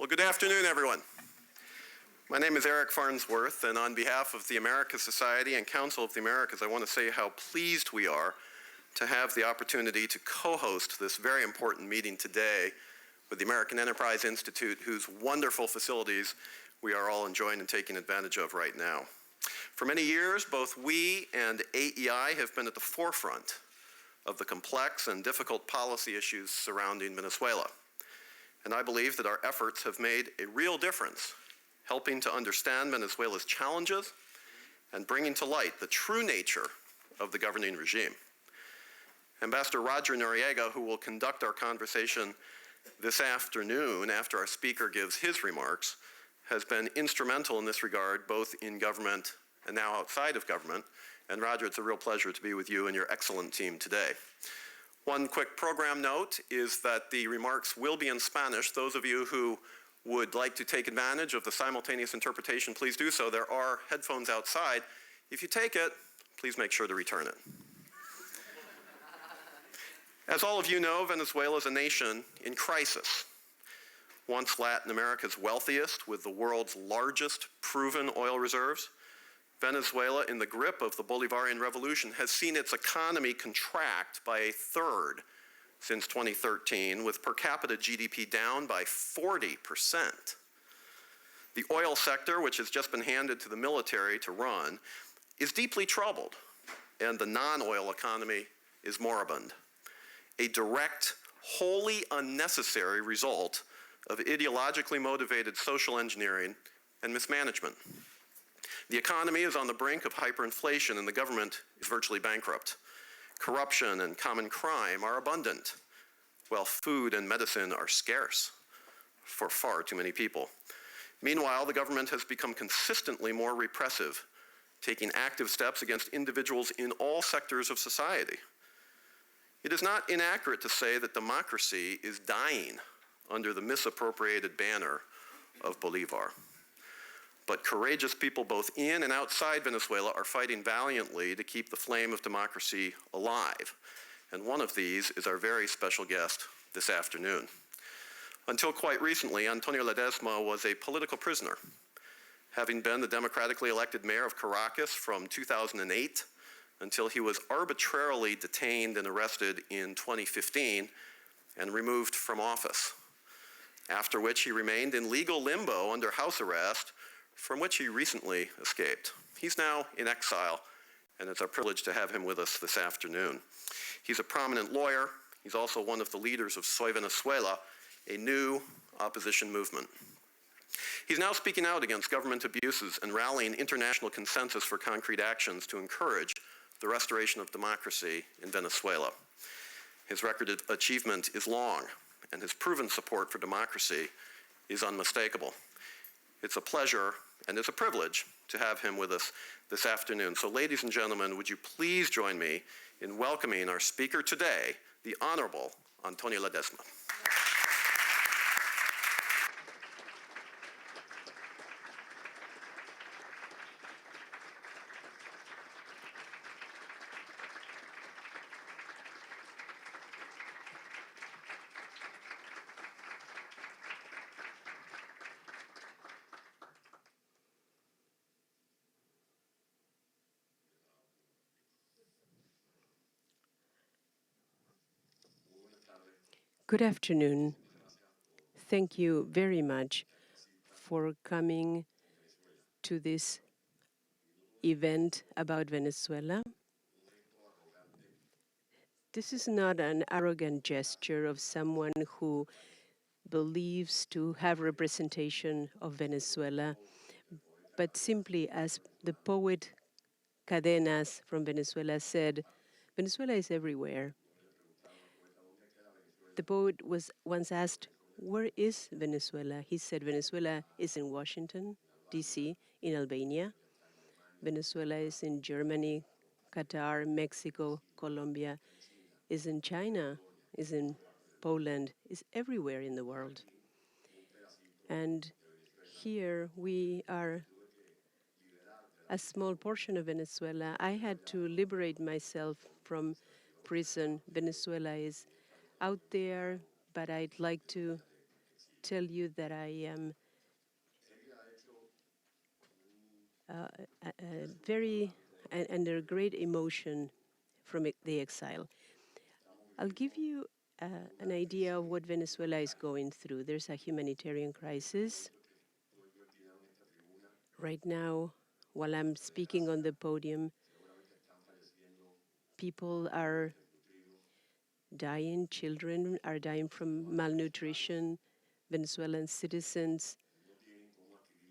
Well, good afternoon, everyone. My name is Eric Farnsworth, and on behalf of the Americas Society and Council of the Americas, I want to say how pleased we are to have the opportunity to co-host this very important meeting today with the American Enterprise Institute, whose wonderful facilities we are all enjoying and taking advantage of right now. For many years, both we and AEI have been at the forefront of the complex and difficult policy issues surrounding Venezuela. And I believe that our efforts have made a real difference, helping to understand Venezuela's challenges and bringing to light the true nature of the governing regime. Ambassador Roger Noriega, who will conduct our conversation this afternoon after our speaker gives his remarks, has been instrumental in this regard, both in government and now outside of government. And Roger, it's a real pleasure to be with you and your excellent team today. One quick program note is that the remarks will be in Spanish. Those of you who would like to take advantage of the simultaneous interpretation, please do so. There are headphones outside. If you take it, please make sure to return it. As all of you know, Venezuela is a nation in crisis. Once Latin America's wealthiest, with the world's largest proven oil reserves, Venezuela, in the grip of the Bolivarian Revolution, has seen its economy contract by a third since 2013, with per capita GDP down by 40%. The oil sector, which has just been handed to the military to run, is deeply troubled, and the non-oil economy is moribund. A direct, wholly unnecessary result of ideologically motivated social engineering and mismanagement. The economy is on the brink of hyperinflation and the government is virtually bankrupt. Corruption and common crime are abundant, while food and medicine are scarce for far too many people. Meanwhile, the government has become consistently more repressive, taking active steps against individuals in all sectors of society. It is not inaccurate to say that democracy is dying under the misappropriated banner of Bolivar. But courageous people both in and outside Venezuela are fighting valiantly to keep the flame of democracy alive. And one of these is our very special guest this afternoon. Until quite recently, Antonio Ledezma was a political prisoner, having been the democratically elected mayor of Caracas from 2008 until he was arbitrarily detained and arrested in 2015 and removed from office, after which he remained in legal limbo under house arrest, from which he recently escaped. He's now in exile, and it's our privilege to have him with us this afternoon. He's a prominent lawyer. He's also one of the leaders of Soy Venezuela, a new opposition movement. He's now speaking out against government abuses and rallying international consensus for concrete actions to encourage the restoration of democracy in Venezuela. His record of achievement is long, and his proven support for democracy is unmistakable. It's a pleasure and it's a privilege to have him with us this afternoon. So ladies and gentlemen, would you please join me in welcoming our speaker today, the Honorable Antonio Ledezma. Good afternoon. Thank you very much for coming to this event about Venezuela. This is not an arrogant gesture of someone who believes to have representation of Venezuela, but simply as the poet Cadenas from Venezuela said, Venezuela is everywhere. The poet was once asked, where is Venezuela? He said, Venezuela is in Washington, D.C., in Albania. Venezuela is in Germany, Qatar, Mexico, Colombia, is in China, is in Poland, is everywhere in the world. And here we are a small portion of Venezuela. I had to liberate myself from prison. Venezuela is out there, but I'd like to tell you that I am very under great emotion from the exile. I'll give you an idea of what Venezuela is going through. There's a humanitarian crisis. Right now, while I'm speaking on the podium, people are dying, children are dying from malnutrition, Venezuelan citizens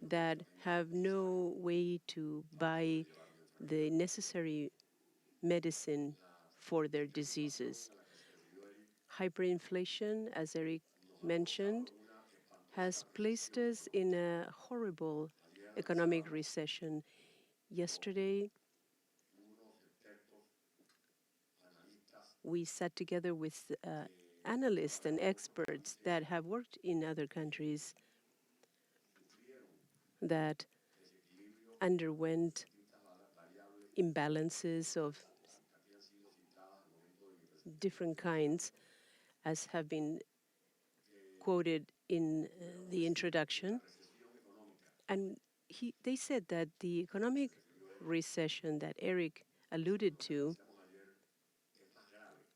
that have no way to buy the necessary medicine for their diseases. Hyperinflation, as Eric mentioned, has placed us in a horrible economic recession. Yesterday, we sat together with analysts and experts that have worked in other countries that underwent imbalances of different kinds, as have been quoted in the introduction. And they said that the economic recession that Eric alluded to,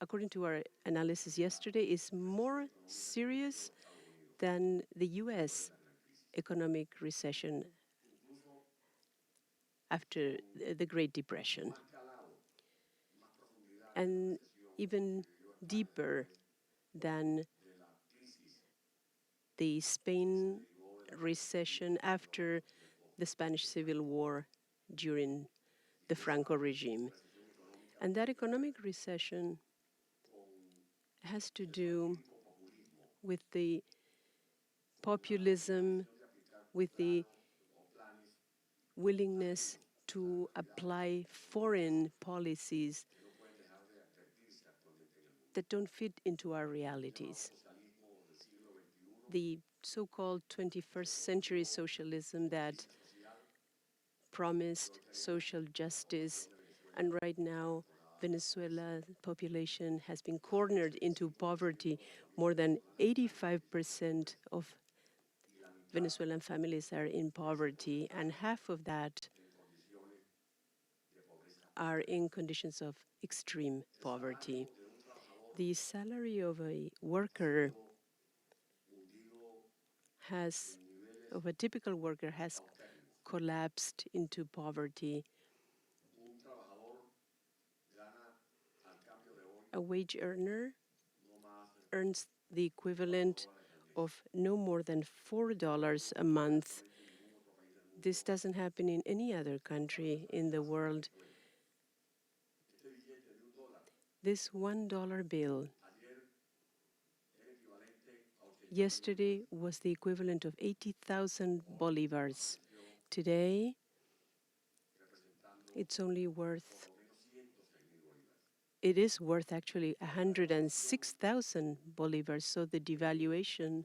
according to our analysis yesterday, is more serious than the US economic recession after the Great Depression, and even deeper than the Spain recession after the Spanish Civil War during the Franco regime. And that economic recession has to do with the populism, with the willingness to apply foreign policies that don't fit into our realities. The so-called 21st century socialism that promised social justice, and right now Venezuela's population has been cornered into poverty. More than 85% of Venezuelan families are in poverty, and half of that are in conditions of extreme poverty. The salary of a worker of a typical worker has collapsed into poverty. A wage earner earns the equivalent of no more than $4 a month. This doesn't happen in any other country in the world. This $1 bill yesterday was the equivalent of 80,000 bolivars. Today, it is worth actually 106,000 bolivars, so the devaluation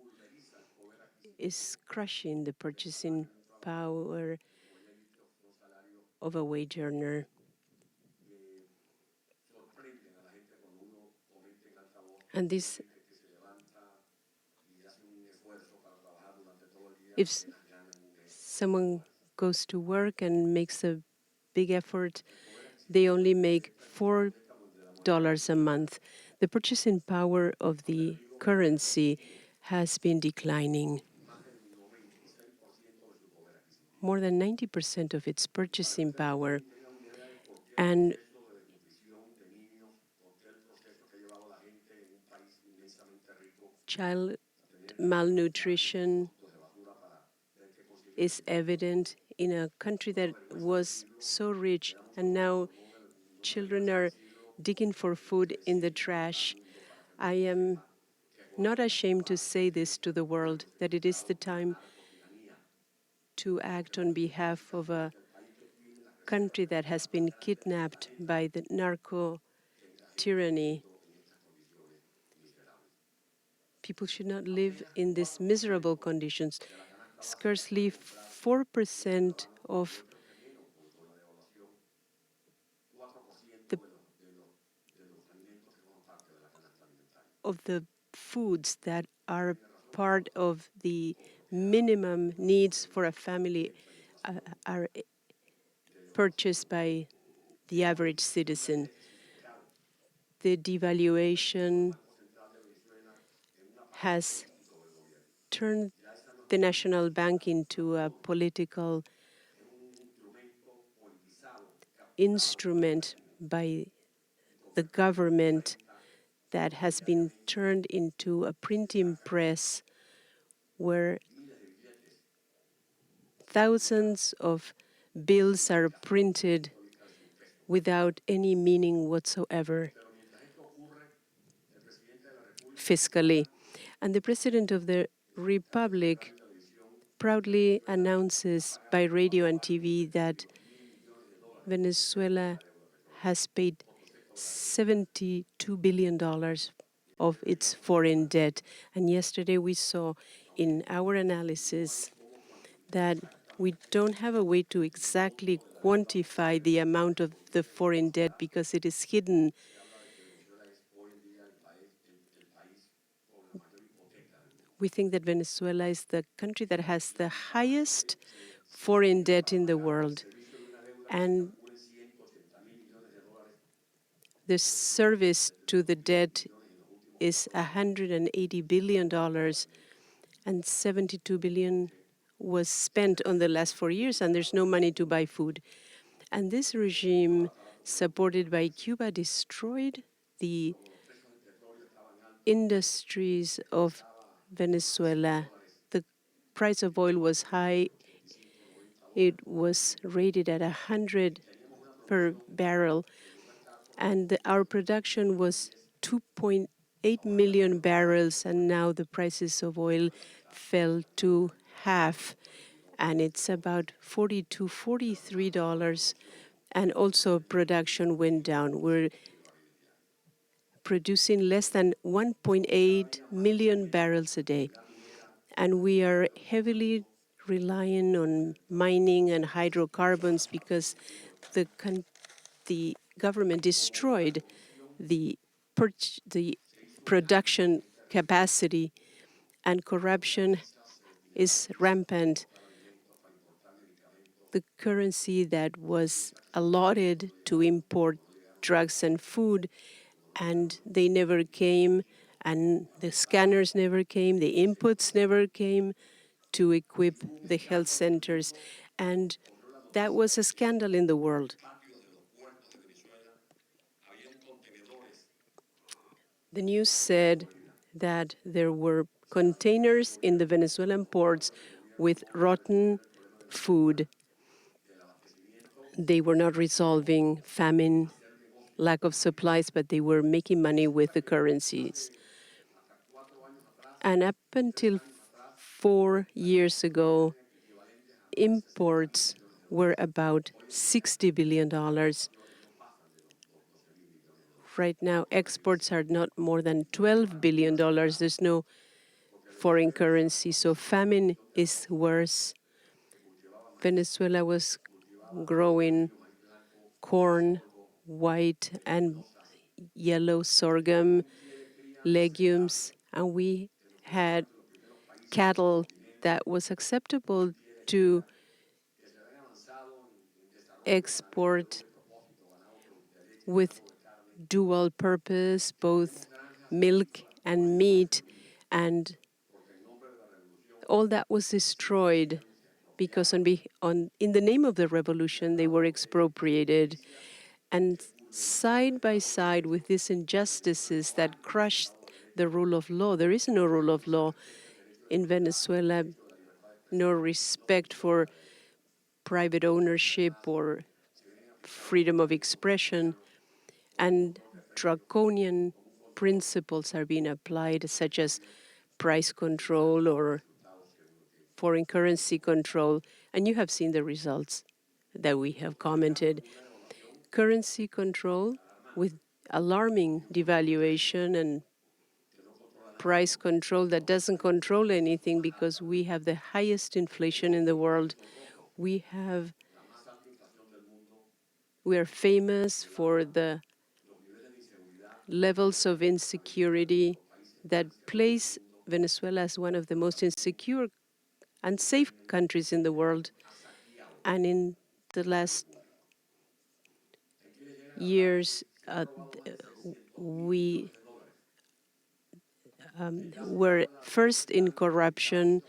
is crushing the purchasing power of a wage earner. And this, if someone goes to work and makes a big effort, they only make $4 a month. The purchasing power of the currency has been declining. More than 90% of its purchasing power. And child malnutrition is evident in a country that was so rich, and now children are digging for food in the trash. I am not ashamed to say this to the world, that it is the time to act on behalf of a country that has been kidnapped by the narco tyranny. People should not live in these miserable conditions. Scarcely 4% the, of the foods that are part of the minimum needs for a family are purchased by the average citizen. The devaluation has turned the national bank into a political instrument by the government that has been turned into a printing press where thousands of bills are printed without any meaning whatsoever fiscally. And the President of the Republic proudly announces by radio and TV that Venezuela has paid $72 billion of its foreign debt. And yesterday we saw in our analysis that we don't have a way to exactly quantify the amount of the foreign debt because it is hidden. We think that Venezuela is the country that has the highest foreign debt in the world. And the service to the debt is $180 billion, and $72 billion was spent on the last 4 years, and there's no money to buy food. And this regime, supported by Cuba, destroyed the industries of Venezuela. The price of oil was high. It was rated at 100 per barrel, and our production was 2.8 million barrels, and now the prices of oil fell to half, and it's about $40 to $43, and also production went down. We're producing less than 1.8 million barrels a day, and we are heavily relying on mining and hydrocarbons because the government destroyed the production capacity, and corruption is rampant. The currency that was allotted to import drugs and food, and they never came, and the scanners never came, the inputs never came to equip the health centers, and that was a scandal in the world. The news said that there were containers in the Venezuelan ports with rotten food. They were not resolving famine, lack of supplies, but they were making money with the currencies. And up until 4 years ago, imports were about $60 billion. Right now, exports are not more than $12 billion. There's no foreign currency, so famine is worse. Venezuela was growing corn, white and yellow sorghum, legumes, and we had cattle that was acceptable to export with dual purpose, both milk and meat, and all that was destroyed because in the name of the revolution, they were expropriated. And side by side with these injustices that crushed the rule of law, there is no rule of law in Venezuela, no respect for private ownership or freedom of expression, and draconian principles are being applied, such as price control or foreign currency control, and you have seen the results that we have commented. Currency control with alarming devaluation and price control that doesn't control anything because we have the highest inflation in the world. We are famous for the levels of insecurity that place Venezuela as one of the most insecure, unsafe countries in the world. And in the last years, we were first in corruption,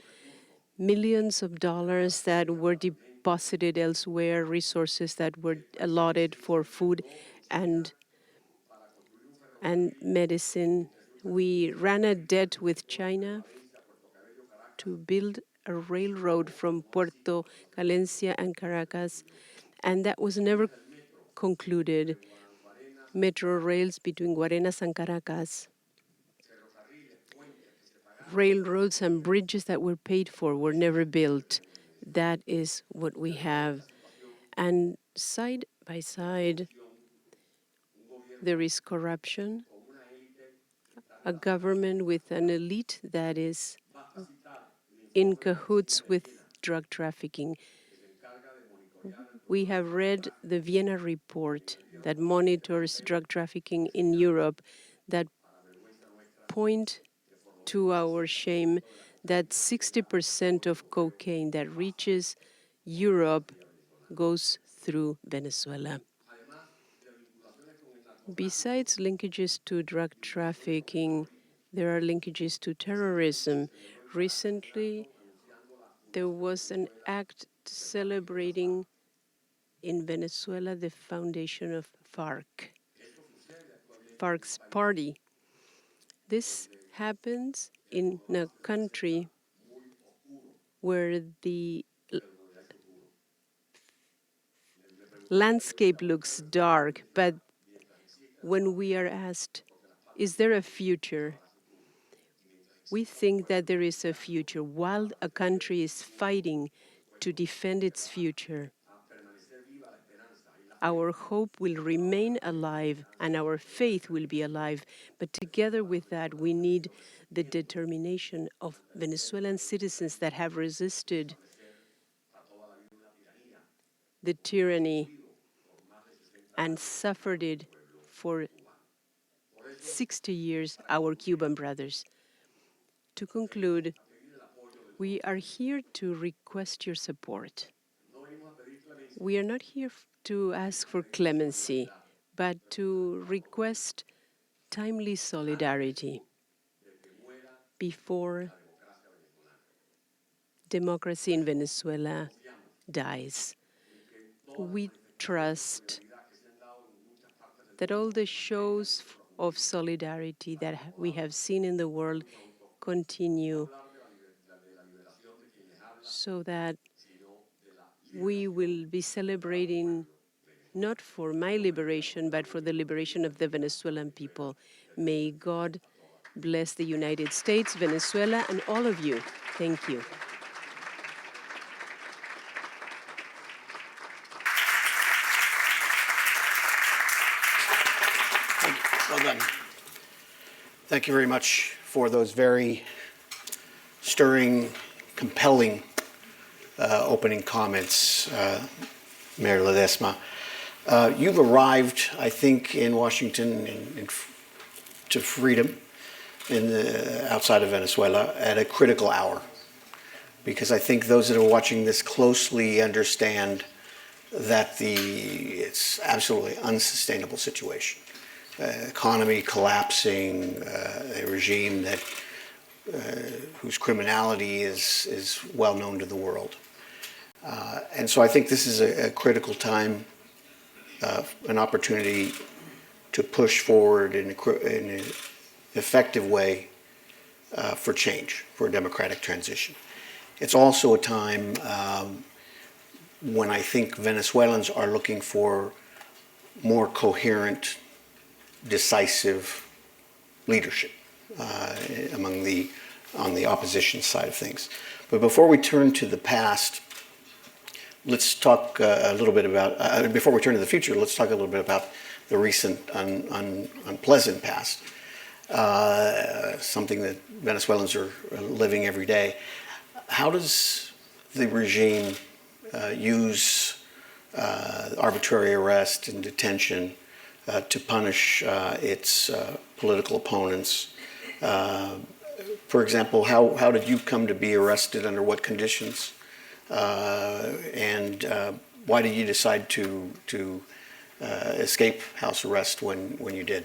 millions of dollars that were deposited elsewhere, resources that were allotted for food and medicine. We ran a debt with China to build a railroad from Puerto Calencia and Caracas, and that was never concluded. Metro rails between Guarenas and Caracas, railroads and bridges that were paid for were never built. That is what we have. And side by side, there is corruption, a government with an elite that is in cahoots with drug trafficking. We have read the Vienna report that monitors drug trafficking in Europe that point to our shame that 60% of cocaine that reaches Europe goes through Venezuela. Besides linkages to drug trafficking, there are linkages to terrorism. Recently, there was an act celebrating in Venezuela the foundation of FARC's party. This happens in a country where the landscape looks dark, but when we are asked, is there a future? We think that there is a future while a country is fighting to defend its future. Our hope will remain alive and our faith will be alive. But together with that, we need the determination of Venezuelan citizens that have resisted the tyranny and suffered it for 60 years, our Cuban brothers. To conclude, we are here to request your support. We are not here to ask for clemency, but to request timely solidarity before democracy in Venezuela dies. We trust that all the shows of solidarity that we have seen in the world continue so that we will be celebrating not for my liberation, but for the liberation of the Venezuelan people. May God bless the United States, Venezuela, and all of you. Thank you. Well done. Thank you very much for those very stirring, compelling opening comments, Mayor Ledezma. You've arrived, I think, in Washington to freedom outside of Venezuela at a critical hour, because I think those that are watching this closely understand that it's absolutely unsustainable situation. Economy collapsing, a regime that whose criminality is well known to the world. And so I think this is a critical time, an opportunity to push forward in an effective way for change, for a democratic transition. It's also a time when I think Venezuelans are looking for more coherent, decisive leadership on the opposition side of things. But before we turn to the past, let's talk a little bit about, before we turn to the future, let's talk a little bit about the recent unpleasant past, something that Venezuelans are living every day. How does the regime use arbitrary arrest and detention to punish its political opponents, For example, how did you come to be arrested, under what conditions? And why did you decide to escape house arrest when you did?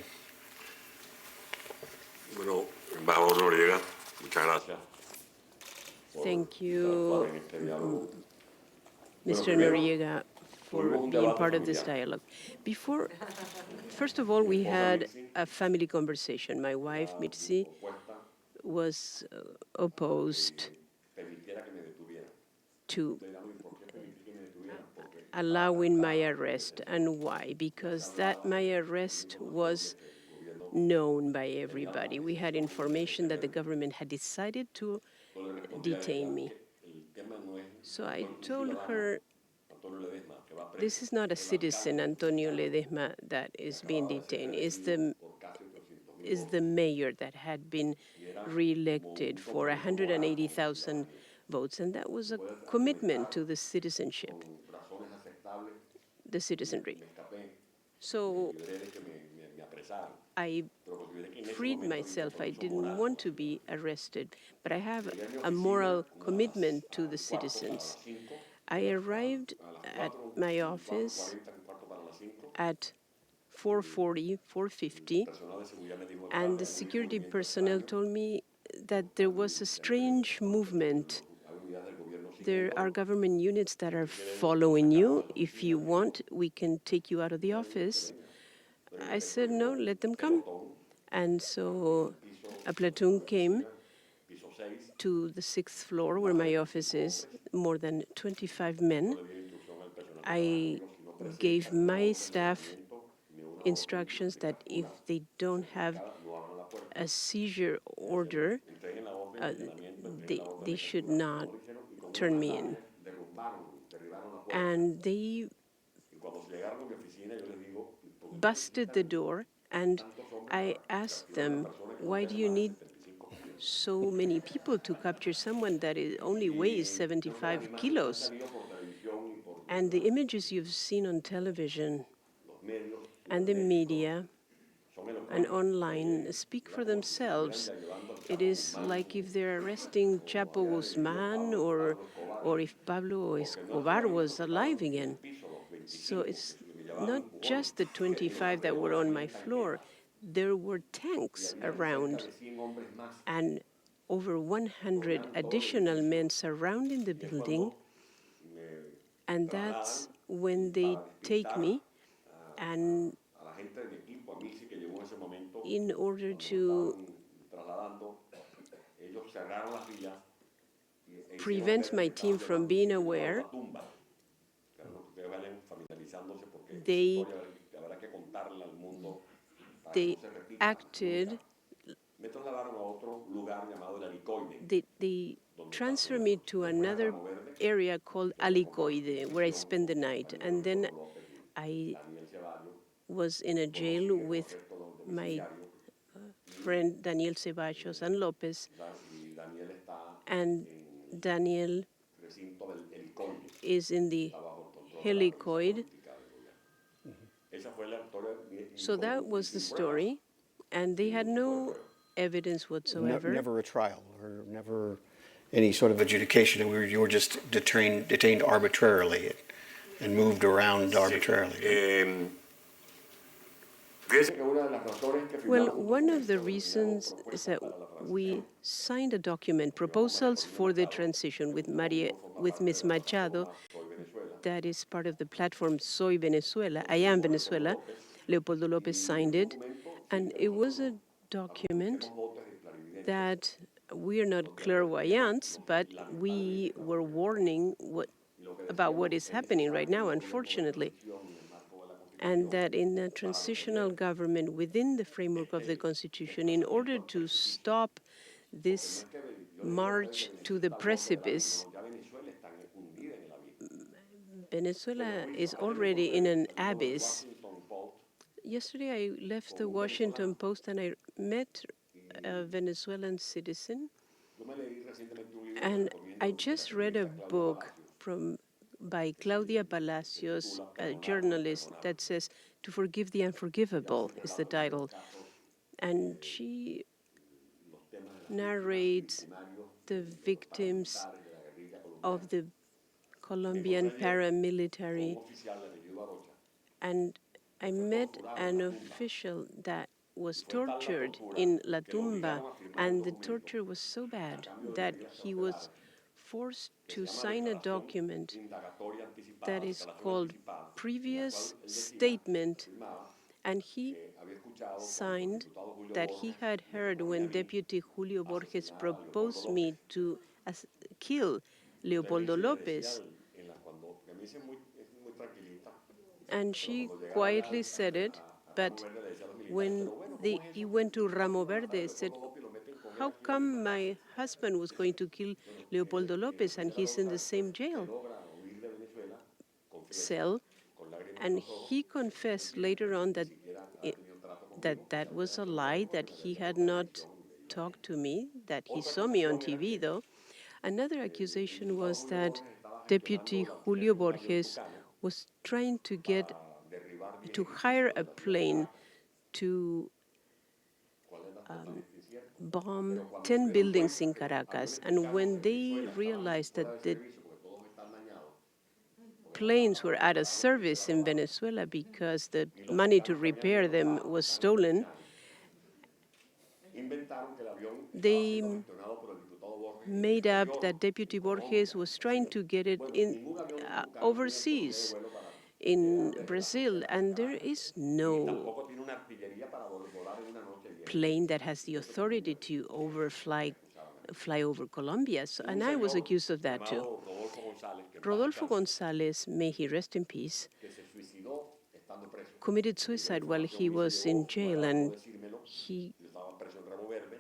Bueno, embajador Noriega, muchas gracias. Thank you, Mr. Noriega, for being part of this dialogue. First of all, we had a family conversation. My wife, Mitzi, was opposed to allowing my arrest. And why? Because my arrest was known by everybody. We had information that the government had decided to detain me. So I told her, this is not a citizen, Antonio Ledezma, that is being detained. It's the mayor that had been re-elected for 180,000 votes, and that was a commitment to the citizenship, the citizenry. So I freed myself. I didn't want to be arrested, but I have a moral commitment to the citizens. I arrived at my office at 4:40, 4:50, and the security personnel told me that there was a strange movement. There are government units that are following you. If you want, we can take you out of the office. I said, no, let them come. And so a platoon came to the 6th floor where my office is, more than 25 men. I gave my staff instructions that if they don't have a seizure order, they should not turn me in. And they busted the door, and I asked them, why do you need so many people to capture someone that only weighs 75 kilos? And the images you've seen on television and the media and online speak for themselves. It is like if they're arresting Chapo Guzman or if Pablo Escobar was alive again. So it's not just the 25 that were on my floor. There were tanks around and over 100 additional men surrounding the building. And that's when they take me, and in order to prevent my team from being aware, they acted, they transferred me to another area called Alicoide, where I spent the night. And then I was in a jail with my friend Daniel Ceballos and Lopez, and Daniel is in the helicoid. So that was the story, and they had no evidence whatsoever. Never a trial, or never any sort of adjudication. You were just detained arbitrarily and moved around arbitrarily. Well, one of the reasons is that we signed a document, proposals for the transition with Ms. Machado, that is part of the platform Soy Venezuela, I Am Venezuela. Leopoldo Lopez signed it, and it was a document that we are not clairvoyants, but we were warning about what is happening right now, unfortunately. And that in a transitional government within the framework of the Constitution, in order to stop this march to the precipice, Venezuela is already in an abyss. Yesterday, I left the Washington Post and I met a Venezuelan citizen. And I just read a book by Claudia Palacios, a journalist, that says, "To Forgive the Unforgivable" is the title. And she narrates the victims of the Colombian paramilitary. And I met an official that was tortured in La Tumba, and the torture was so bad that he was forced to sign a document that is called previous statement, and he signed that he had heard when Deputy Julio Borges proposed me to kill Leopoldo Lopez. And she quietly said it, but when he went to Ramo Verde, said, how come my husband was going to kill Leopoldo Lopez and he's in the same jail cell? And he confessed later on that that was a lie, that he had not talked to me, that he saw me on TV, though. Another accusation was that Deputy Julio Borges was trying to hire a plane to bomb 10 buildings in Caracas. And when they realized that the planes were out of service in Venezuela because the money to repair them was stolen, they made up that Deputy Borges was trying to get it in overseas in Brazil, and there is no plane that has the authority to fly over Colombia. So, and I was accused of that too. Rodolfo Gonzalez, may he rest in peace, committed suicide while he was in jail, and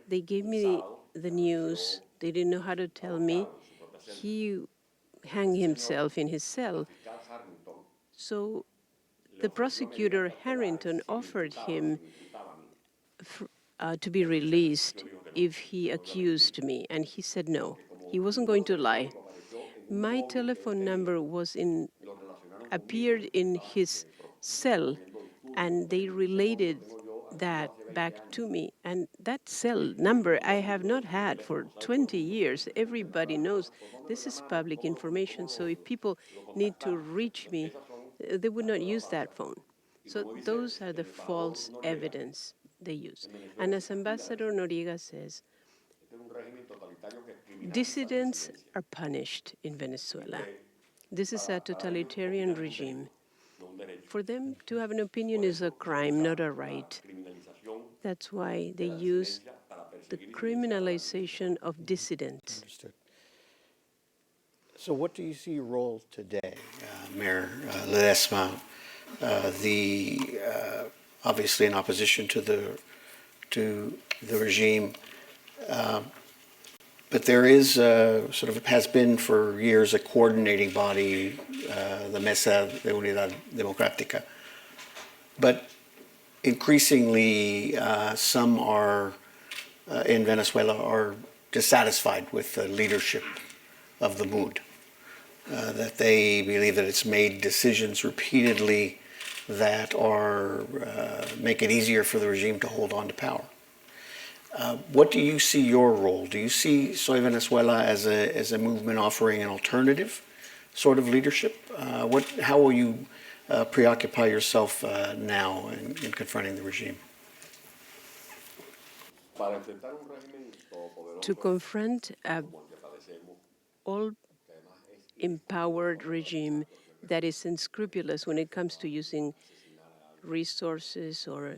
they gave me the news. They didn't know how to tell me. He hanged himself in his cell. So the prosecutor, Harrington, offered him to be released if he accused me, and he said no. He wasn't going to lie. My telephone number appeared in his cell, and they related that back to me. And that cell number I have not had for 20 years. Everybody knows this is public information, so if people need to reach me, they would not use that phone. So those are the false evidence they use. And as Ambassador Noriega says, dissidents are punished in Venezuela. This is a totalitarian regime. For them to have an opinion is a crime, not a right. That's why they use the criminalization of dissidents. Understood. So what do you see your role today, Mayor Ledezma? Obviously in opposition to the regime, but there is has been for years a coordinating body, the Mesa de Unidad Democrática. But increasingly, some are in Venezuela are dissatisfied with the leadership of the MUD, that they believe that it's made decisions repeatedly that are make it easier for the regime to hold on to power. What do you see your role? Do you see Soy Venezuela as a movement offering an alternative sort of leadership? How will you preoccupy yourself now in confronting the regime? To confront an all-empowered regime that is unscrupulous when it comes to using resources or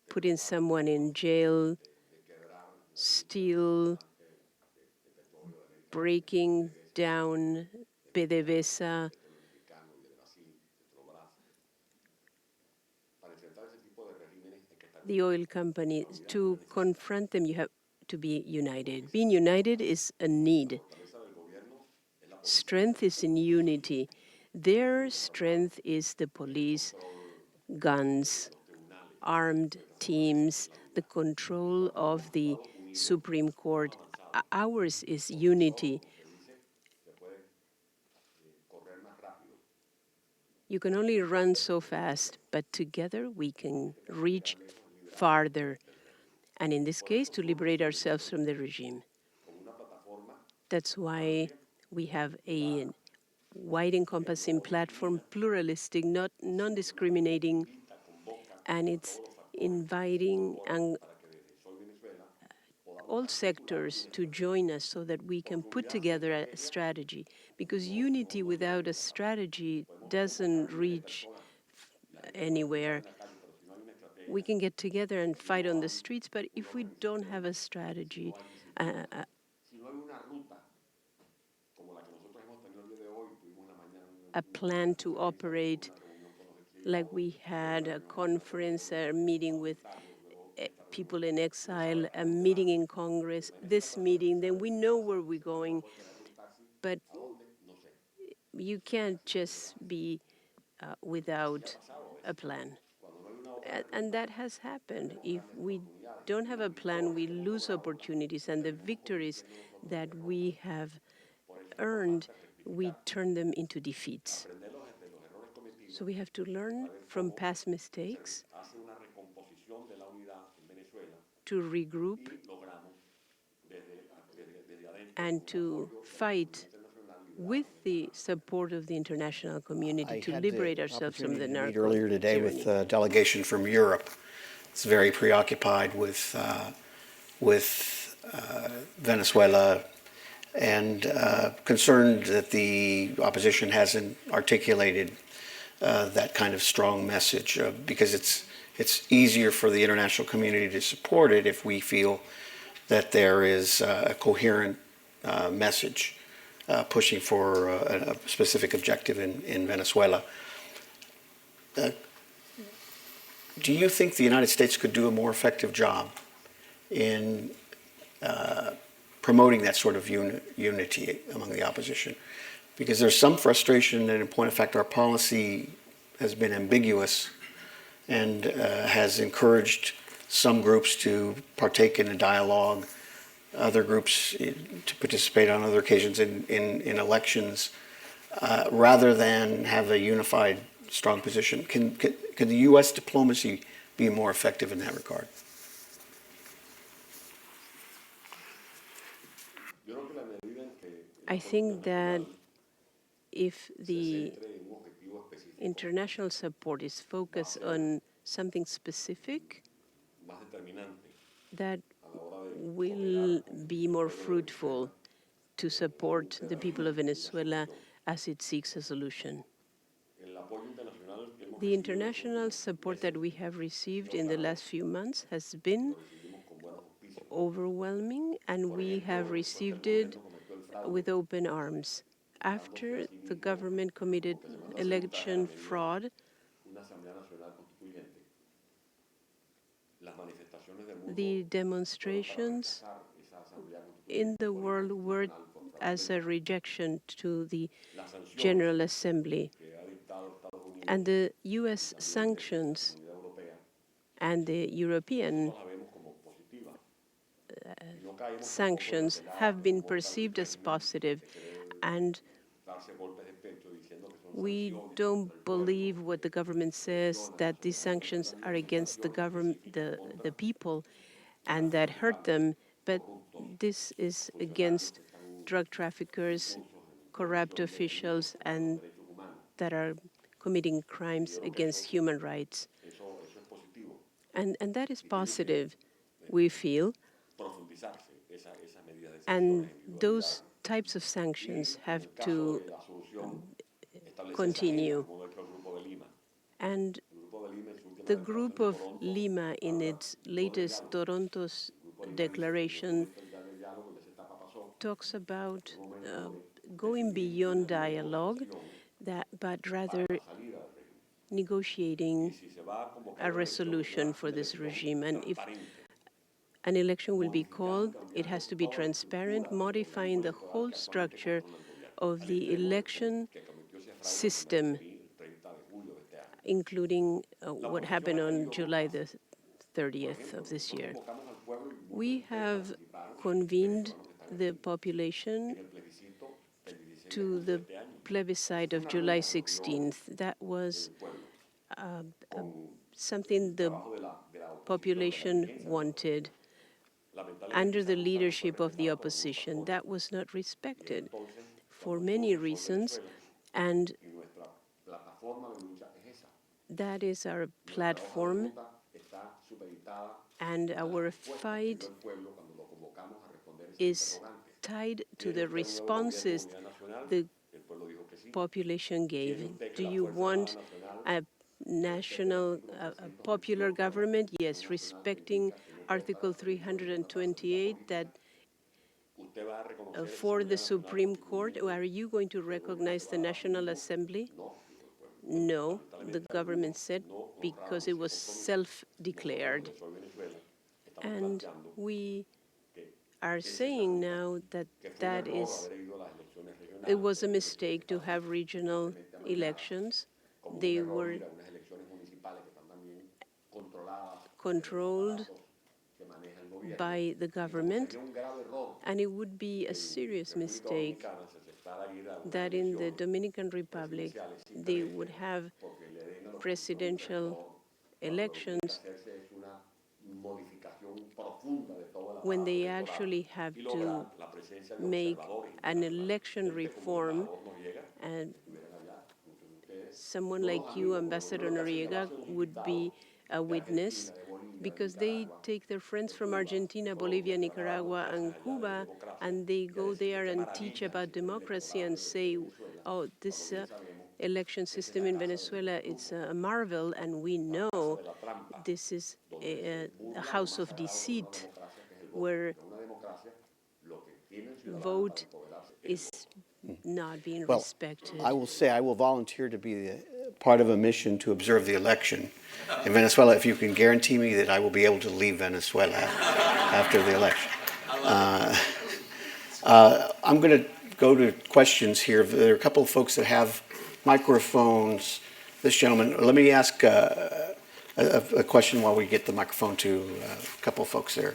putting someone in jail, steal, breaking down PDVSA. The oil company, to confront them, you have to be united. Being united is a need. Strength is in unity. Their strength is the police, guns, armed teams, the control of the Supreme Court. Ours is unity. You can only run so fast, but together we can reach farther. and in this case, to liberate ourselves from the regime. That's why we have a wide encompassing platform, pluralistic, not non-discriminating, and it's inviting and all sectors to join us so that we can put together a strategy. Because unity without a strategy doesn't reach anywhere. We can get together and fight on the streets, but if we don't have a strategy, a plan to operate, like we had a conference, a meeting with people in exile, a meeting in Congress, this meeting, then we know where we're going. But you can't just be without a plan. And that has happened. If we don't have a plan, we lose opportunities, and the victories that we have earned, we turn them into defeats. So we have to learn from past mistakes to regroup and to fight with the support of the international community to liberate ourselves from the narco earlier today tyranny. with a delegation from Europe. It's very preoccupied with Venezuela and concerned that the opposition hasn't articulated that kind of strong message because it's easier for the international community to support it if we feel that there is a coherent message pushing for a specific objective in Venezuela. Do you think the United States could do a more effective job in promoting that sort of unity among the opposition? Because there's some frustration that, in point of fact, our policy has been ambiguous and has encouraged some groups to partake in a dialogue, other groups to participate on other occasions in elections, rather than have a unified, strong position. Can the U.S. diplomacy be more effective in that regard? I think that if the international support is focused on something specific, that will be more fruitful to support the people of Venezuela as it seeks a solution. The international support that we have received in the last few months has been overwhelming, and we have received it with open arms. After the government committed election fraud, the demonstrations in the world were as a rejection to the General Assembly. And the U.S. sanctions and the European sanctions have been perceived as positive, and we don't believe what the government says, that these sanctions are against the government, the people, and that hurt them, but this is against drug traffickers, corrupt officials, and that are committing crimes against human rights. And that is positive, we feel. And those types of sanctions have to continue. And the Group of Lima, in its latest Toronto's declaration, talks about going beyond dialogue, but rather negotiating a resolution for this regime. And if an election will be called, it has to be transparent, modifying the whole structure of the election system, including what happened on July the 30th of this year. We have convened the population to the plebiscite of July 16th. That was something the population wanted. under the leadership of the opposition. That was not respected for many reasons, and that is our platform, and our fight is tied to the responses the population gave. Do you want a national, a popular government? Yes, respecting Article 328 that for the Supreme Court. Are you going to recognize the National Assembly? No, the government said, because it was self-declared. And we are saying now that it was a mistake to have regional elections. They were controlled by the government, and it would be a serious mistake that in the Dominican Republic they would have presidential elections when they actually have to make an election reform, and someone like you, Ambassador Noriega, would be a witness, because they take their friends from Argentina, Bolivia, Nicaragua, and Cuba, and they go there and teach about democracy and say, oh, this election system in Venezuela, it's a marvel, and we know this is a house of deceit where vote is not being respected. I will say I will volunteer to be part of a mission to observe the election in Venezuela if you can guarantee me that I will be able to leave Venezuela after the election. I'm going to go to questions here. There are a couple of folks that have microphones. This gentleman, let me ask a question while we get the microphone to a couple of folks there.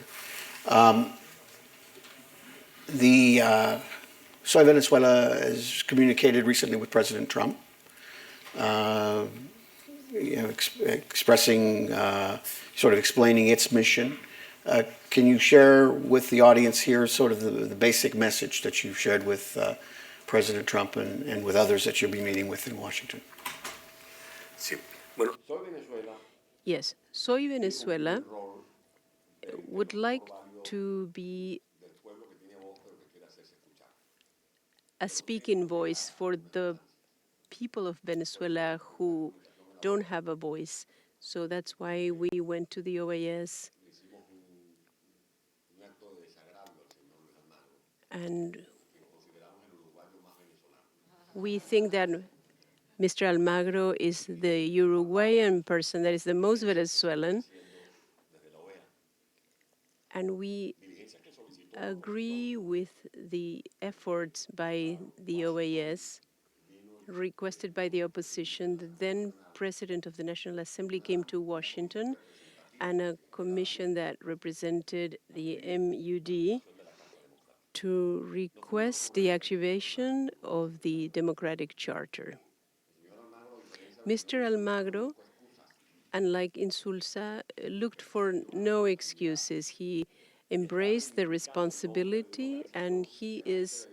Soy Venezuela has communicated recently with President Trump, expressing, sort of explaining its mission. Can you share with the audience here sort of the basic message that you've shared with President Trump and with others that you'll be meeting with in Washington? Sí. Bueno, soy Venezuela. Yes, Soy Venezuela would like to be a speaking voice for the people of Venezuela who don't have a voice. So that's why we went to the OAS and we think that Mr. Almagro is the Uruguayan person that is the most Venezuelan, and we agree with the efforts by the OAS requested by the opposition. The then President of the National Assembly came to Washington, and a commission that represented the MUD to request the activation of the Democratic Charter. Mr. Almagro, unlike Insulza, looked for no excuses. He embraced the responsibility, and he is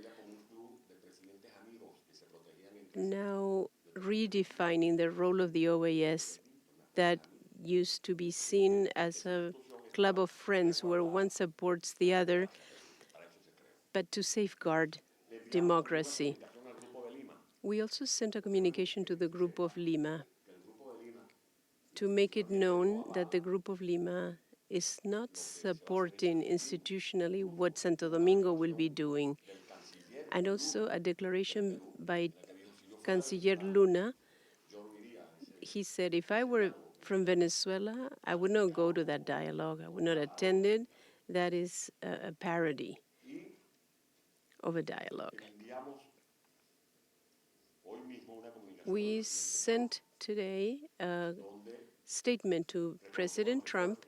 now redefining the role of the OAS that used to be seen as a club of friends where one supports the other, but to safeguard democracy. We also sent a communication to the Group of Lima to make it known that the Group of Lima is not supporting institutionally what Santo Domingo will be doing. And also a declaration by Canciller Luna. He said, if I were from Venezuela, I would not go to that dialogue. I would not attend it. That is a parody of a dialogue. We sent today a statement to President Trump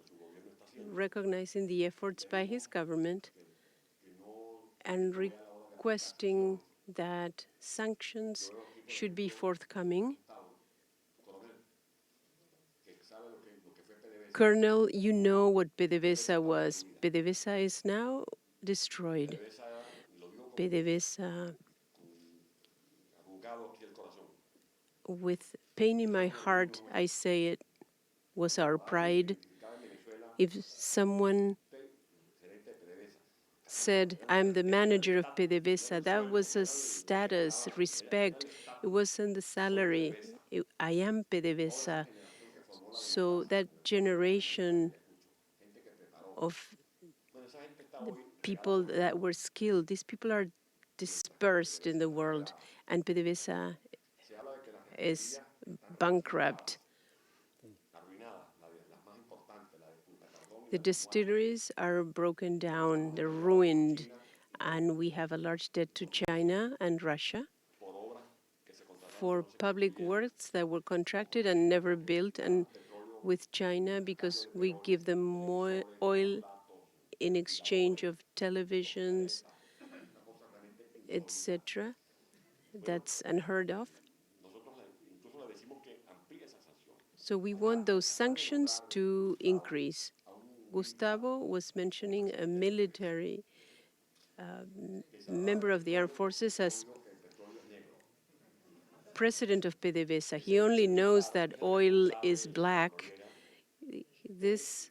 recognizing the efforts by his government and requesting that sanctions should be forthcoming. Colonel, you know what PDVSA was. PDVSA is now destroyed. PDVSA, with pain in my heart, I say it, was our pride. If someone said, I'm the manager of PDVSA, that was a status, respect. It wasn't the salary. I am PDVSA. So that generation of the people that were skilled, these people are dispersed in the world, and PDVSA is bankrupt. The distilleries are broken down, they're ruined, and we have a large debt to China and Russia for public works that were contracted and never built, and with China because we give them more oil in exchange of televisions, etc. That's unheard of. So we want those sanctions to increase. Gustavo was mentioning a military member of the armed forces as president of PDVSA. He only knows that oil is black. This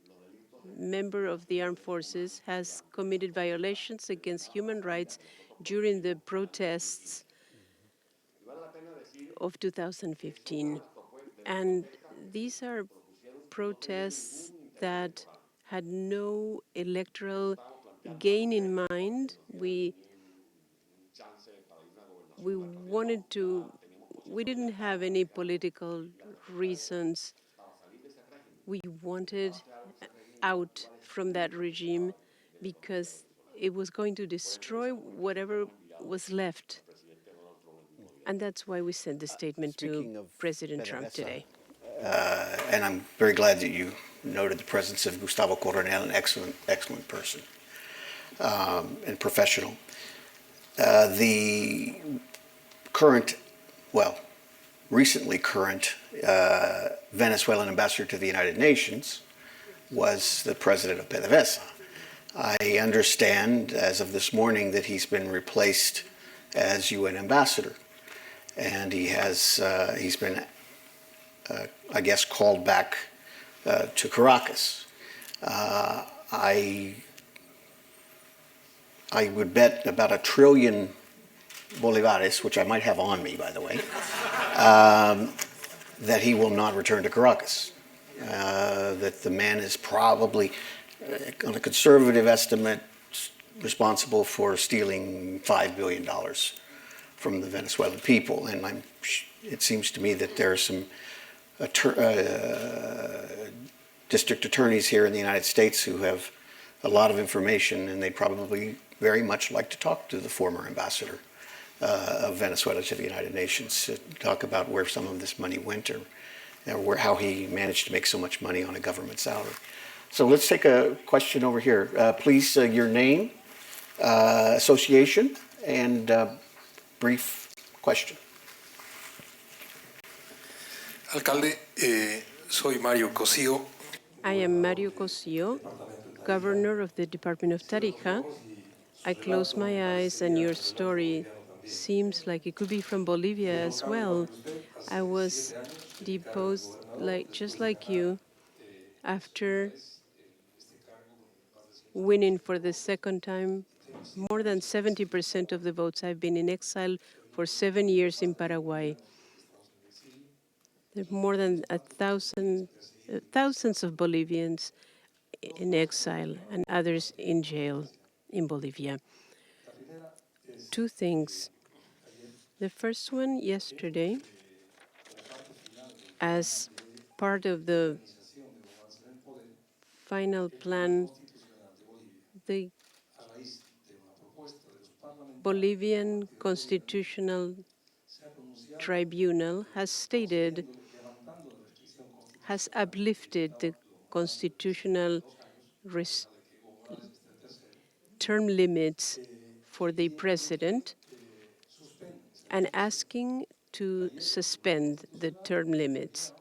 member of the armed forces has committed violations against human rights during the protests of 2015. And these are protests that had no electoral gain in mind. We wanted to, we didn't have any political reasons. We wanted out from that regime because it was going to destroy whatever was left. And that's why we sent the statement to President Trump today. And I'm very glad that you noted the presence of Gustavo Coronel, an excellent person and professional. The current, well, recently current Venezuelan ambassador to the United Nations was the president of PDVSA. I understand, as of this morning, that he's been replaced as UN ambassador, and he's been, I guess, called back to Caracas. I would bet about $1 trillion bolivares, which I might have on me, by the way, that he will not return to Caracas. That the man is probably, on a conservative estimate, responsible for stealing $5 billion from the Venezuelan people. And it seems to me that there are some district attorneys here in the United States who have a lot of information, and they probably very much like to talk to the former ambassador of Venezuela to the United Nations to talk about where some of this money went, or how he managed to make so much money on a government salary. So let's take a question over here. Please, your name, association, and brief question. Alcalde, soy Mario Cosío. I am Mario Cosío, governor of the Department of Tarija. I close my eyes and your story seems like it could be from Bolivia as well. I was deposed just like you after winning for the second time more than 70% of the votes. I've been in exile for 7 years in Paraguay. There are more than thousands of Bolivians in exile and others in jail in Bolivia. Two things. The first one, yesterday, as part of the final plan, the Bolivian Constitutional Tribunal has uplifted the constitutional term limits for the president and asking to suspend the term limits.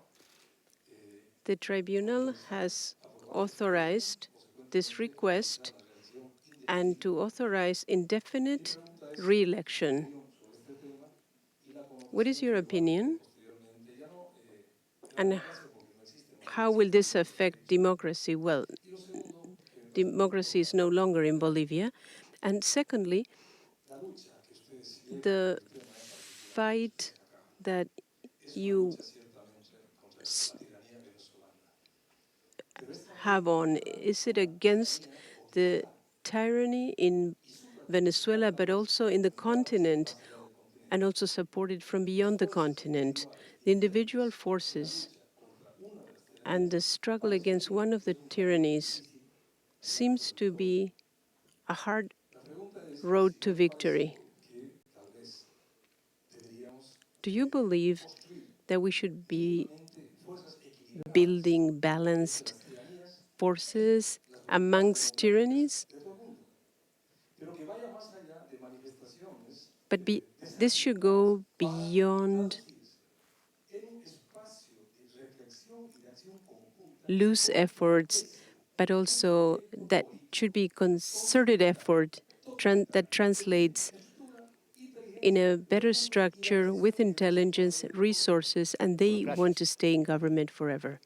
The tribunal has authorized this request and to authorize indefinite re-election. What is your opinion? And how will this affect democracy? Well, democracy is no longer in Bolivia. And secondly, the fight that you have on, is it against the tyranny in Venezuela, but also in the continent, and also supported from beyond the continent? The individual forces and the struggle against one of the tyrannies seems to be a hard road to victory. Do you believe that we should be building balanced forces amongst tyrannies? But this should go beyond loose efforts, but also that should be concerted effort that translates in a better structure with intelligence, resources, and they want to stay in government forever.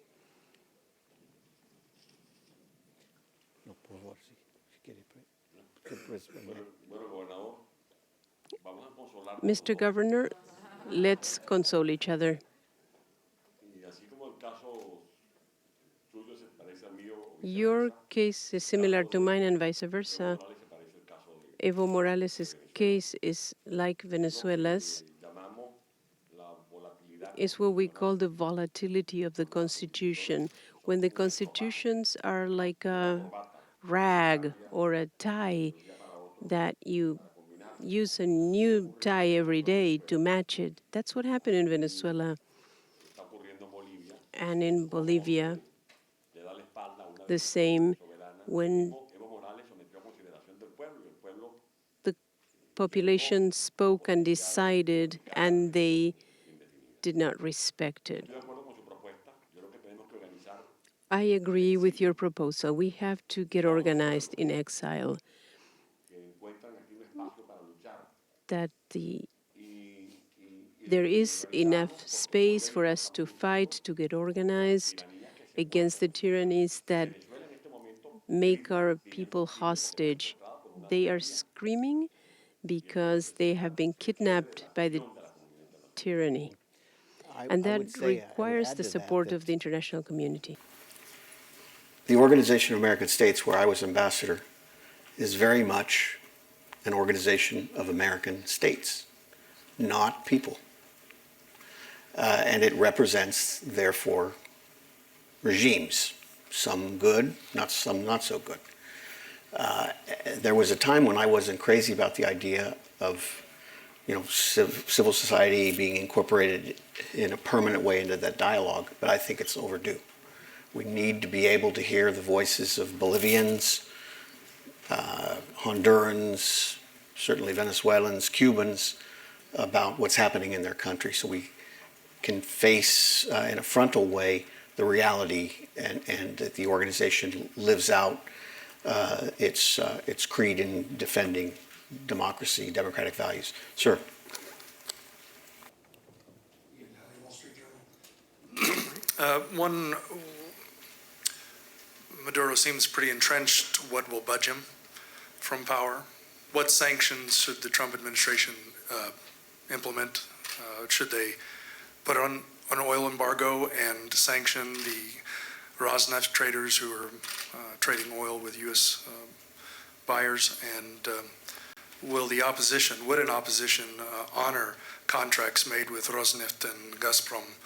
Mr. Governor, let's console each other. Your case is similar to mine and vice versa. Evo Morales' case is like Venezuela's, is what we call the volatility of the Constitution. When the constitutions are like a rag or a tie that you use a new tie every day to match it. That's what happened in Venezuela and in Bolivia. The same when the population spoke and decided and they did not respect it. I agree with your proposal. We have to get organized in exile. That there is enough space for us to fight, to get organized against the tyrannies that make our people hostage. They are screaming because they have been kidnapped by the tyranny. And that requires the support of the international community. The Organization of American States, where I was ambassador, is very much an organization of American states, not people. And it represents, therefore, regimes, some good, some not so good. There was a time when I wasn't crazy about the idea of, civil society being incorporated in a permanent way into that dialogue, but I think it's overdue. We need to be able to hear the voices of Bolivians, Hondurans, certainly Venezuelans, Cubans, about what's happening in their country, so we can face in a frontal way the reality and that the organization lives out its creed in defending democracy, democratic values. Sir. Maduro seems pretty entrenched. What will budge him from power? What sanctions should the Trump administration implement? Should they put on an oil embargo and sanction the Rosneft traders who are trading oil with U.S. Buyers? And would an opposition honor contracts made with Rosneft and Gazprom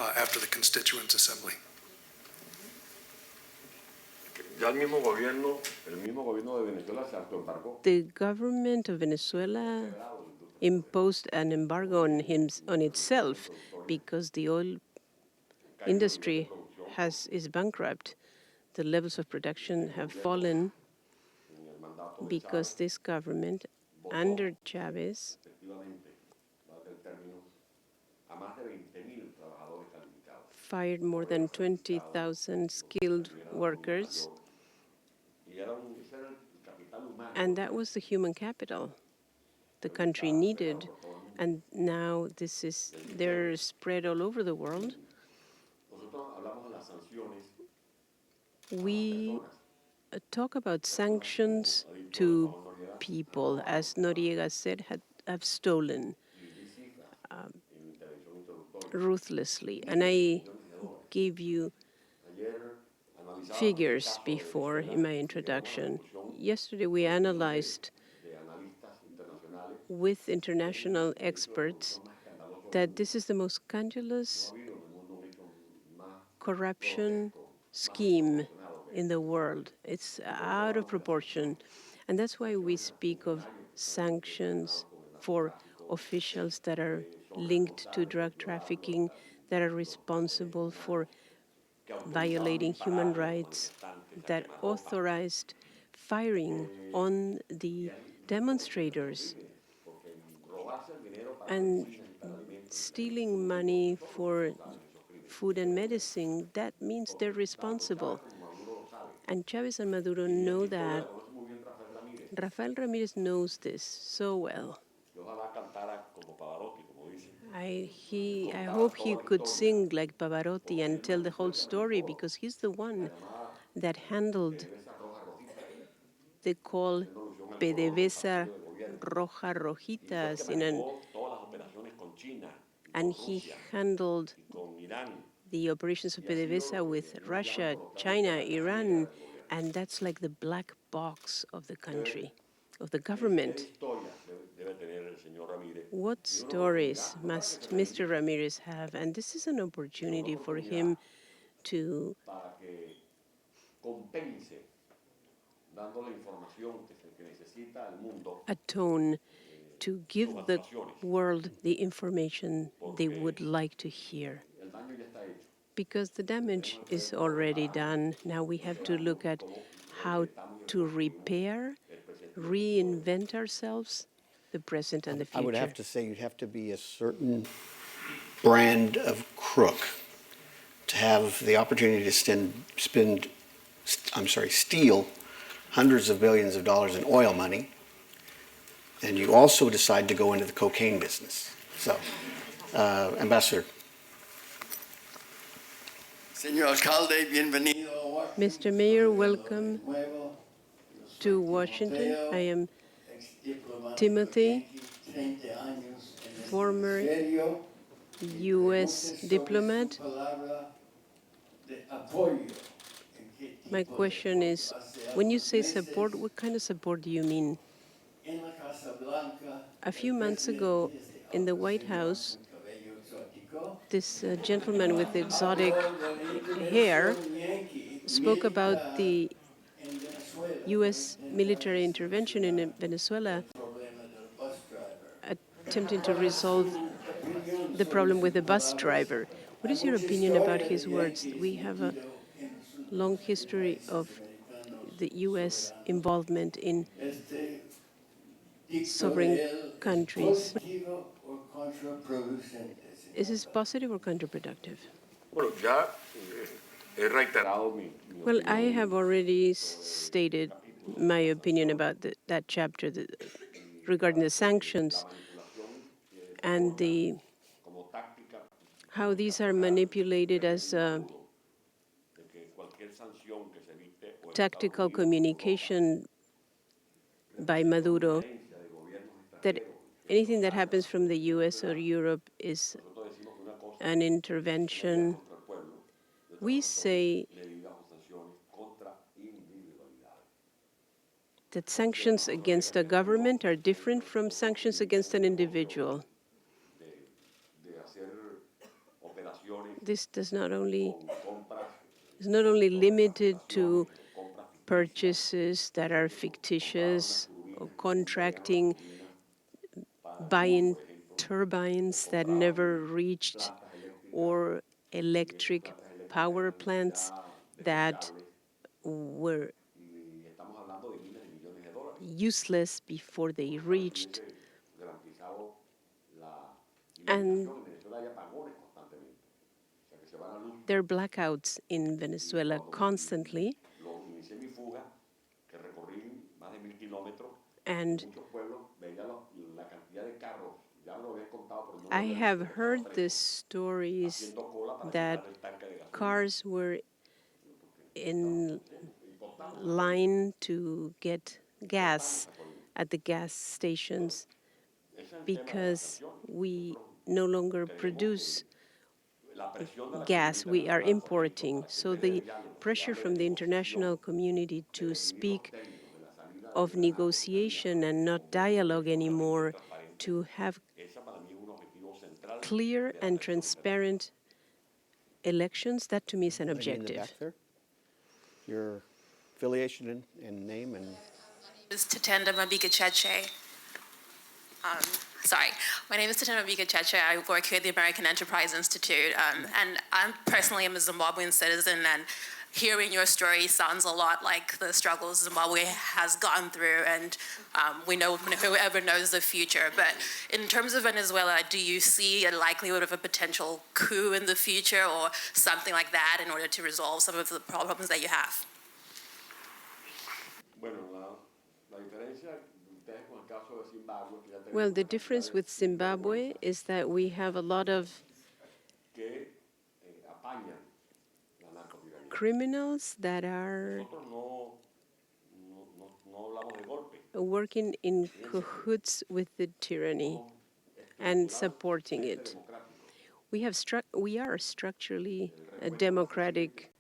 after the Constituent Assembly? The government of Venezuela imposed an embargo on itself because the oil industry is bankrupt. The levels of production have fallen because this government, under Chavez, fired more than 20,000 skilled workers, and that was the human capital the country needed. And now they're spread all over the world. We talk about sanctions to people, as Noriega said, have stolen ruthlessly. And I gave you figures before in my introduction. Yesterday we analyzed with international experts that this is the most scandalous corruption scheme in the world. It's out of proportion. And that's why we speak of sanctions for officials that are linked to drug trafficking, that are responsible for violating human rights, that authorized firing on the demonstrators and stealing money for food and medicine. That means they're responsible. And Chavez and Maduro know that. Rafael Ramirez knows this so well. I hope he could sing like Pavarotti and tell the whole story, because he's the one that handled the call PDVSA Roja Rojitas and he handled the operations of PDVSA with Russia, China, Iran, and that's like the black box of the country, of the government. What stories must Mr. Ramirez have? And this is an opportunity for him to atone, to give the world the information they would like to hear. Because the damage is already done. Now we have to look at how to repair, reinvent ourselves, the present and the future. I would have to say you'd have to be a certain brand of crook to have the opportunity to steal hundreds of billions of dollars in oil money, and you also decide to go into the cocaine business. So, Ambassador. Señor Alcalde, bienvenido. Mr. Mayor, welcome to Washington. I am Timothy, former U.S. diplomat. My question is, when you say support, what kind of support do you mean? A few months ago, in the White House, this gentleman with exotic hair spoke about the U.S. military intervention in Venezuela, attempting to resolve the problem with the bus driver. What is your opinion about his words? We have a long history of the U.S. involvement in sovereign countries. Is this positive or counterproductive? Well, I have already stated my opinion about that chapter regarding the sanctions and how these are manipulated as tactical communication by Maduro, that anything that happens from the U.S. or Europe is an intervention. We say that sanctions against a government are different from sanctions against an individual. This is not only limited to purchases that are fictitious or contracting, buying turbines that never reached, or electric power plants that were useless before they reached. And There are blackouts in Venezuela constantly, Lo inicié mi fuga, que recorrí más de 1000 kilómetros, and muchos pueblos, veía la cantidad de carros, ya me lo habían contado, pero no lo I había have visto, que estaba heard the fresco, stories haciendo cola para that llenar el tanque de gasolina. cars were in line to get gas at the gas stations Ese es el tema de las because sanciones. we no longer produce La presión de la gas, comunidad we are internacional importing. para que So en vez de the diálogo se pressure hable from de the international negociación, community de to definir los speak términos de la salida of del grano, negotiation and not dialogue anymore, to have esa para mí es un objetivo central clear de la and presión internacional. transparent elections, that to me is an Lady in the back objective. there, your affiliation and name and Is Tatenda Mabika Cheche. Sorry, my name is Tatenda Mabika Cheche. I work here at the American Enterprise Institute, and I personally am a Zimbabwean citizen, and hearing your story sounds a lot like the struggles Zimbabwe has gone through, and we know whoever knows the future. But in terms of Venezuela, do you see a likelihood of a potential coup in the future or something like that in order to resolve some of the problems that you have? Bueno, la diferencia de ustedes con el caso de Zimbabue, que ya tenemos Well, the una difference cantidad with de Zimbabwe is that we have a lot of que apañan la narcotiranía. criminals that are Nosotros no hablamos de golpe. working in cahoots with the tyranny and supporting it. We are structurally a democratic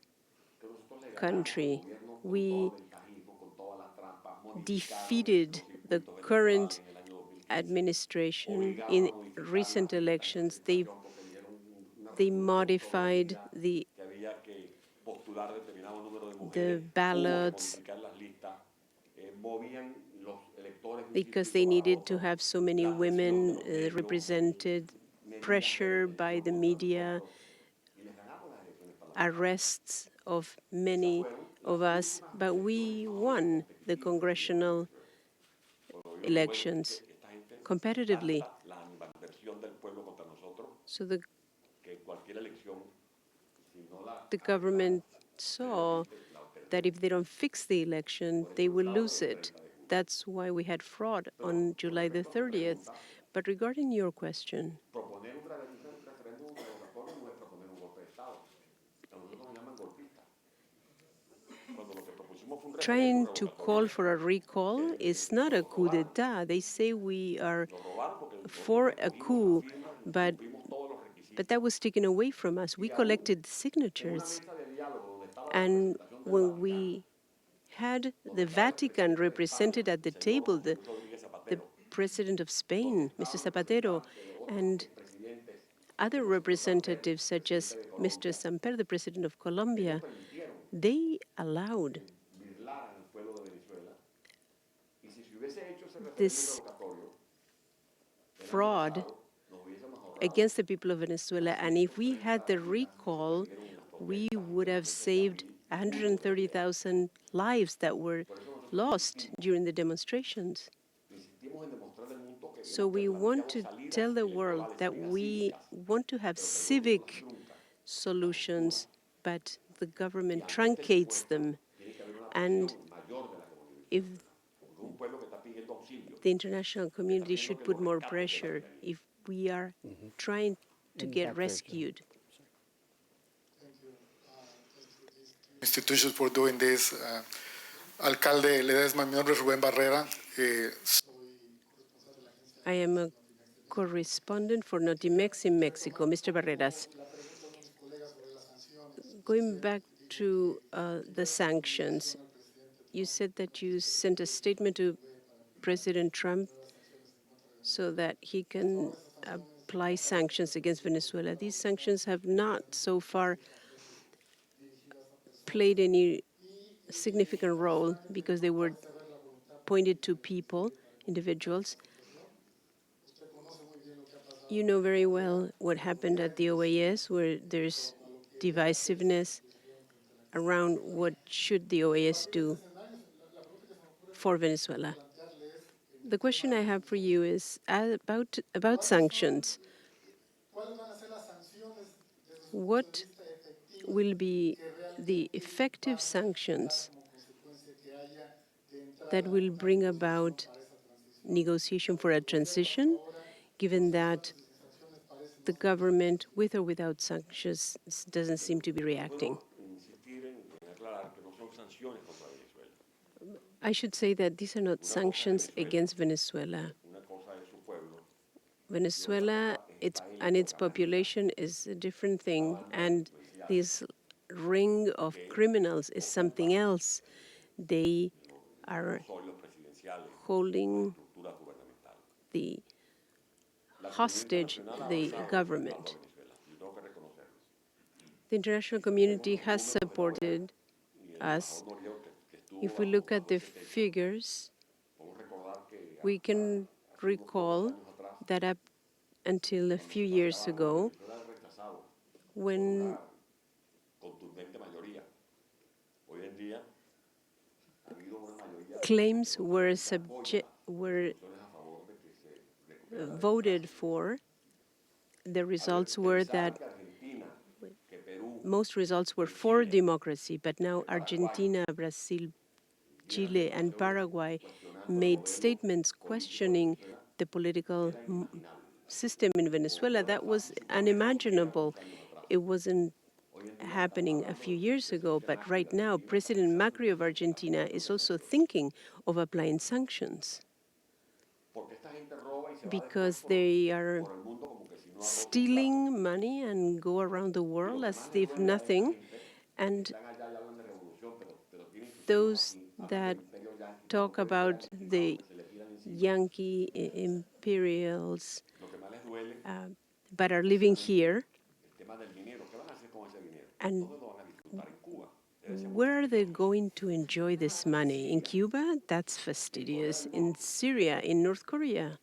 country. We defeated the current administration in recent elections. They modified the ballots because they needed to have so many women represented, pressure by the media, arrests of many of us, but we won the congressional elections competitively. So the government saw that if they don't fix the election, they will lose it. That's why we had fraud on July the 30th. But regarding your question, trying to call for a recall is not a coup d'etat. They say we are for a coup, but that was taken away from us. We collected signatures, and when we had the Vatican represented at the table, the President of Spain, Mr. Zapatero, and other representatives such as Mr. Samper, the President of Colombia, they allowed this fraud against the people of Venezuela. And if we had the recall, we would have saved 130,000 lives that were lost during the demonstrations. So we want to tell the world that we want to have civic solutions, but the government truncates them. And if the international community should put more pressure if we are trying to get rescued. Institutions for doing this. Alcalde Ledezma, mi nombre es Rubén Barrera. I am a correspondent for Notimex in Mexico, Mr. Barreras. Going back to the sanctions, you said that you sent a statement to President Trump so that he can apply sanctions against Venezuela. These sanctions have not so far played any significant role because they were pointed to people, individuals. You know very well what happened at the OAS, where there's divisiveness around what should the OAS do for Venezuela. The question I have for you is about sanctions. What will be the effective sanctions that will bring about negotiation for a transition, given that the government, with or without sanctions, doesn't seem to be reacting? I should say that these are not sanctions against Venezuela. Venezuela and its population is a different thing, and this ring of criminals is something else. They are holding the hostage the government. The international community has supported us. If we look at the figures, we can recall that up until a few years ago, when claims were voted for, the results were that most results were for democracy, but now Argentina, Brazil, Chile, and Paraguay made statements questioning the political system in Venezuela. That was unimaginable. It wasn't happening a few years ago, but right now, President Macri of Argentina is also thinking of applying sanctions because they are stealing money and go around the world as if nothing. And those that talk about the Yankee imperials but are living here, and where are they going to enjoy this money? In Cuba? That's fastidious. In Syria? In North Korea?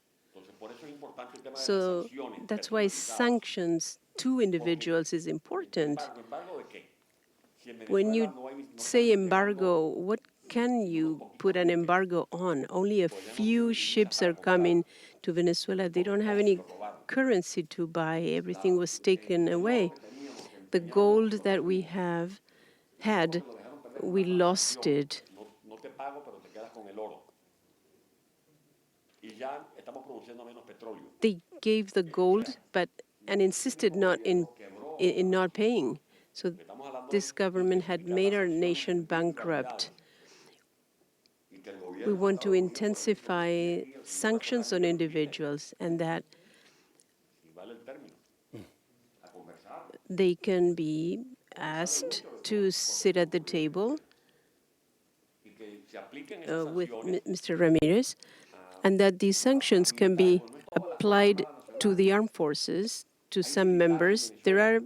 So that's why sanctions to individuals is important. When you say embargo, what can you put an embargo on? Only a few ships are coming to Venezuela. They don't have any currency to buy. Everything was taken away. The gold that we had, we lost it. They gave the gold, and insisted in not paying. So this government had made our nation bankrupt. We want to intensify sanctions on individuals, and that they can be asked to sit at the table with Mr. Ramirez, and that these sanctions can be applied to the armed forces, to some members. There are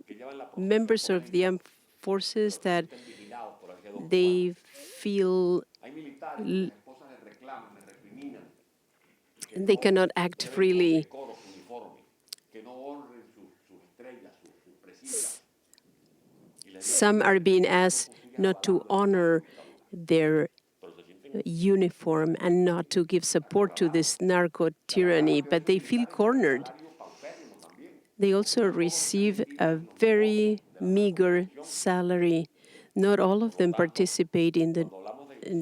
members of the armed forces that they feel they cannot act freely. Some are being asked not to honor their uniform and not to give support to this narco tyranny, but they feel cornered. They also receive a very meager salary. Not all of them participate in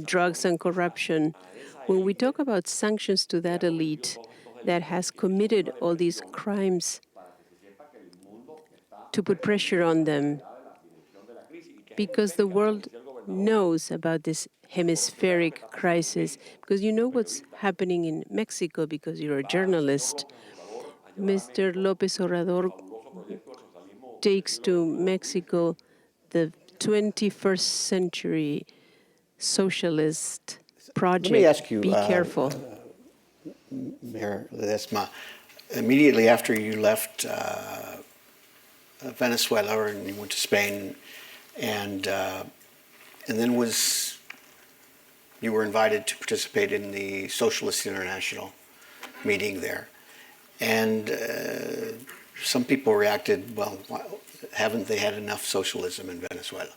drugs and corruption. When we talk about sanctions to that elite that has committed all these crimes, to put pressure on them, because the world knows about this hemispheric crisis, because you know what's happening in Mexico because you're a journalist. Mr. López Obrador takes to Mexico the 21st century socialist project. Let me ask you, be careful. Mayor Ledezma, immediately after you left Venezuela and you went to Spain, and then you were invited to participate in the Socialist International meeting there. And some people reacted, well, haven't they had enough socialism in Venezuela?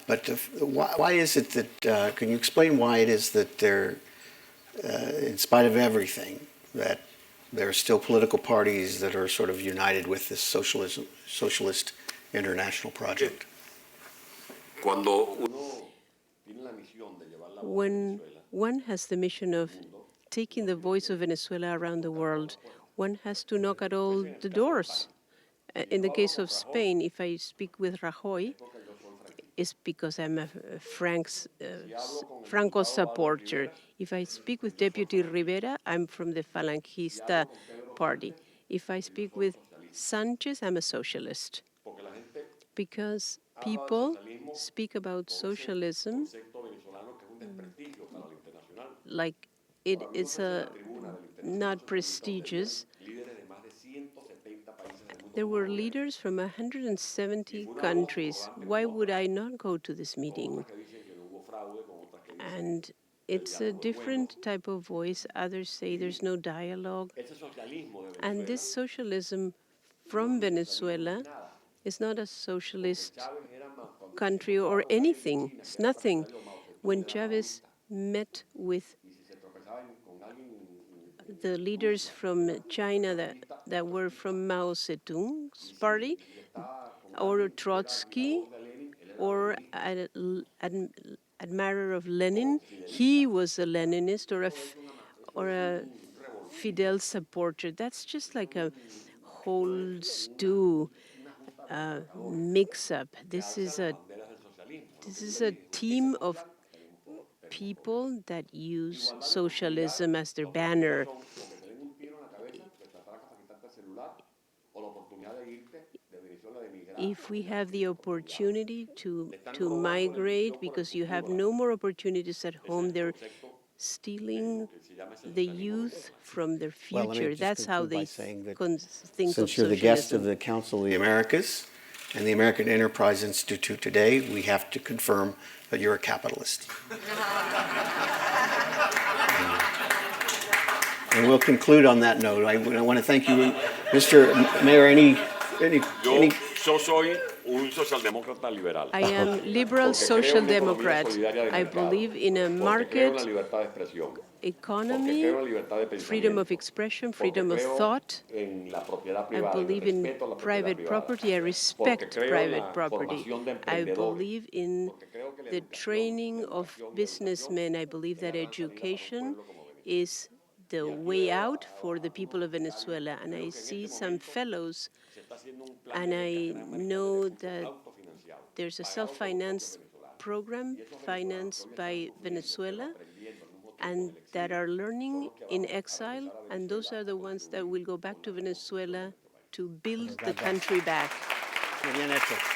But why is it that, can you explain why it is that there, in spite of everything, that there are still political parties that are sort of united with this socialist international project. Cuando uno tiene la misión de llevar la voz de When Venezuela, one has the mission of taking the voice of Venezuela around the world, one has to knock at all the doors. In the case of Spain, if I speak with Rajoy, it's because I'm a Franco supporter. If I speak with Deputy Rivera, I'm from the Falangista party. If I speak with Sanchez, I'm a socialist. porque la gente Because habla del people socialismo, speak about socialism concepto venezolano que es un desprestigio para lo internacional. like it is not prestigious. Líderes de más de 170 países del mundo. There were leaders from 170 countries. Why would I not go to this meeting? Que dicen que no hubo fraude, con otras que dicen And it's a different type of voice. Others say there's no dialogue. ese socialismo de And this Venezuela, socialism from Venezuela is not a socialist Chávez era más cuando country or anything. It's nothing. When Chavez met with y si se tropezaba con alguien the leaders from China that were from Mao Zedong's party, or Trotsky, or an admirer of Lenin, he was a Leninist or a Fidel supporter. That's just like a whole stew mix-up. This is a team of people that use socialism as their banner. o que te den un tiro en la cabeza, que te atracan para quitarte el celular, o la oportunidad de irte de Venezuela, de emigrar. If we have the opportunity to migrate because you have no more opportunities at home, they're stealing the youth from their Well, let me future. just That's how conclude by they saying that think of Since you're the guest of socialism. the Council of the Americas and the American Enterprise Institute today, we have to confirm that you're a capitalist. And we'll conclude on that note. I want to thank you, Mr. Mayor. Yo soy un socialdemócrata liberal. I am liberal Porque creo en social una economía democrat. solidaria de I mercado, believe in a porque creo en la market libertad de expresión, porque economy, creo en la libertad de freedom of pensamiento, expression, porque freedom of creo thought. en la propiedad I privada, en el believe in respeto a la propiedad private privada, property. I porque respect creo en private la property. formación de I emprendedores, believe in porque creo que la the educación, training of educación, businessmen. I believe es that la gran salida para un education pueblo como Venezuela. is the way out for the people of Venezuela. And I see some fellows, Se está haciendo un plan and de I recuperación americano know de recursos that autofinanciados, there's a pagados por los propios self-finance venezolanos. program Y esos venezolanos financed que by hoy están Venezuela aprendiendo al mismo tiempo and del that exilio, are son learning los que in vamos a exile, regresar a and those Venezuela are the a ones that contribuir will go back con to la reconstrucción de Venezuela nuestro país. to build the God bless. country back. Muy bien hecho.